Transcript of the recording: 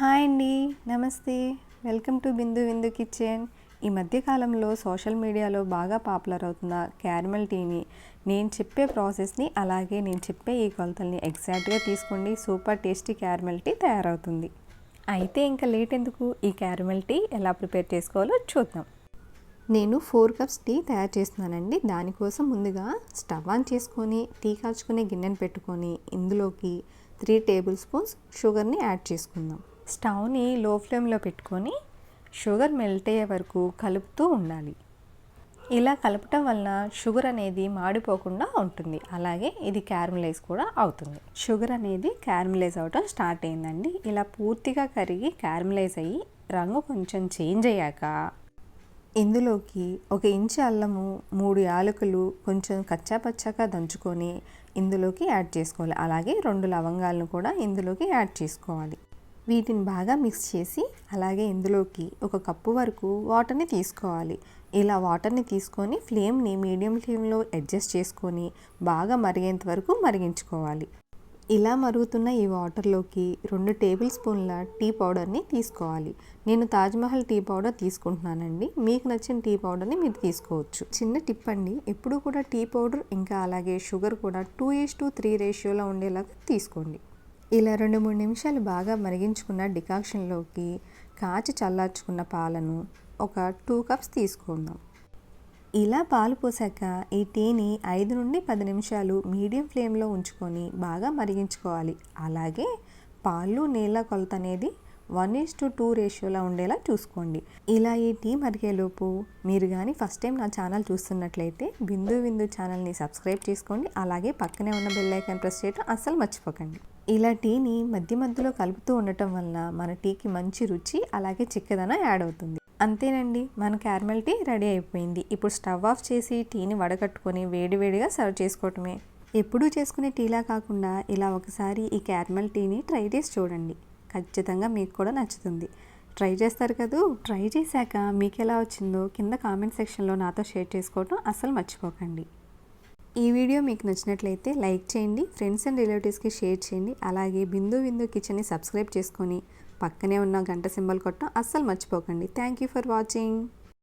Hi అండి, నమస్తే. Welcome to బిందు విందు కిచెన్. ఈ మధ్యకాలంలో సోషల్ మీడియాలో బాగా పాపులర్ అవుతున్న క్యారమెల్ టీని నేను చెప్పే ప్రాసెస్ని అలాగే నేను చెప్పే ఈ కొలతల్ని ఎగ్జాక్ట్గా తీసుకోండి. సూపర్ టేస్టీ క్యారమెల్ టీ తయారవుతుంది. అయితే ఇంకా లేట్ ఎందుకు, ఈ క్యారమెల్ టీ ఎలా ప్రిపేర్ చేసుకోవాలో చూద్దాం. నేను 4 కప్స్ టీ తయారు చేస్తున్నానండి. దానికోసం ముందుగా స్టవ్ ఆన్ చేసుకొని టీ కాచుకునే గిన్నెను పెట్టుకొని ఇందులోకి 3 టేబుల్ స్పూన్స్ షుగర్ని యాడ్ చేసుకుందాం. స్టవ్ని లో ఫ్లేమ్లో పెట్టుకొని షుగర్ మెల్ట్ అయ్యే వరకు కలుపుతూ ఉండాలి. ఇలా కలపటం వలన షుగర్ అనేది మాడిపోకుండా ఉంటుంది, అలాగే ఇది క్యారమలైజ్ కూడా అవుతుంది. షుగర్ అనేది క్యారమలైజ్ అవటం స్టార్ట్ అయిందండి. ఇలా పూర్తిగా కరిగి క్యారమలైజ్ అయ్యి రంగు కొంచెం చేంజ్ అయ్యాక ఇందులోకి 1 ఇంచు అల్లము, 3 యాలకులు కొంచెం కచ్చాపచ్చాగా దంచుకొని ఇందులోకి యాడ్ చేసుకోవాలి. అలాగే 2 లవంగాలను కూడా ఇందులోకి యాడ్ చేసుకోవాలి. వీటిని బాగా మిక్స్ చేసి అలాగే ఇందులోకి 1 కప్పు వరకు వాటర్ని తీసుకోవాలి. ఇలా వాటర్ని తీసుకొని ఫ్లేమ్ని మీడియం ఫ్లేమ్లో అడ్జస్ట్ చేసుకొని బాగా మరిగేంత వరకు మరిగించుకోవాలి. ఇలా మరుగుతున్న ఈ వాటర్లోకి 2 టేబుల్ స్పూన్ల టీ పౌడర్ని తీసుకోవాలి. నేను తాజ్మహల్ టీ పౌడర్ తీసుకుంటున్నానండి. మీకు నచ్చిన టీ పౌడర్ని మీరు తీసుకోవచ్చు. చిన్న టిప్ అండి, ఎప్పుడు కూడా టీ పౌడర్ ఇంకా అలాగే షుగర్ కూడా 2:3 రేషియోలో ఉండేలాగా తీసుకోండి. ఇలా 2-3 నిమిషాలు బాగా మరిగించుకున్న డికాక్షన్లోకి కాచి చల్లార్చుకున్న పాలను ఒక 2 కప్స్ తీసుకుందాం. ఇలా పాలు పోసాక ఈ టీని 5 నుండి 10 నిమిషాలు మీడియం ఫ్లేమ్లో ఉంచుకొని బాగా మరిగించుకోవాలి. అలాగే పాలు నీళ్ళ కొలత అనేది 1:2 రేషియోలో ఉండేలా చూసుకోండి. ఇలా ఈ టీ మరిగేలోపు మీరు కానీ ఫస్ట్ టైం నా ఛానల్ చూస్తున్నట్లయితే బిందు విందు ఛానల్ని సబ్స్క్రైబ్ చేసుకోండి. అలాగే పక్కనే ఉన్న బెల్ ఐకాన్ ప్రెస్ చేయడం అస్సలు మర్చిపోకండి. ఇలా టీని మధ్య మధ్యలో కలుపుతూ ఉండటం వలన మన టీకి మంచి రుచి అలాగే చిక్కదనం యాడ్ అవుతుంది. అంతేనండి, మన క్యారమెల్ టీ రెడీ అయిపోయింది. ఇప్పుడు స్టవ్ ఆఫ్ చేసి టీని వడగట్టుకొని వేడివేడిగా సర్వ్ చేసుకోవటమే. ఎప్పుడూ చేసుకునే టీలా కాకుండా ఇలా ఒకసారి ఈ క్యారమెల్ టీని ట్రై చేసి చూడండి. ఖచ్చితంగా మీకు కూడా నచ్చుతుంది. ట్రై చేస్తారు కదూ. ట్రై చేశాక మీకు ఎలా వచ్చిందో కింద కామెంట్ సెక్షన్లో నాతో షేర్ చేసుకోవడం అస్సలు మర్చిపోకండి. ఈ వీడియో మీకు నచ్చినట్లయితే లైక్ చేయండి, ఫ్రెండ్స్ అండ్ రిలేటివ్స్కి షేర్ చేయండి. అలాగే బిందు విందు కిచెన్ని సబ్స్క్రైబ్ చేసుకొని పక్కనే ఉన్న గంట సింబల్ కొట్టడం అస్సలు మర్చిపోకండి. Thank you for watching.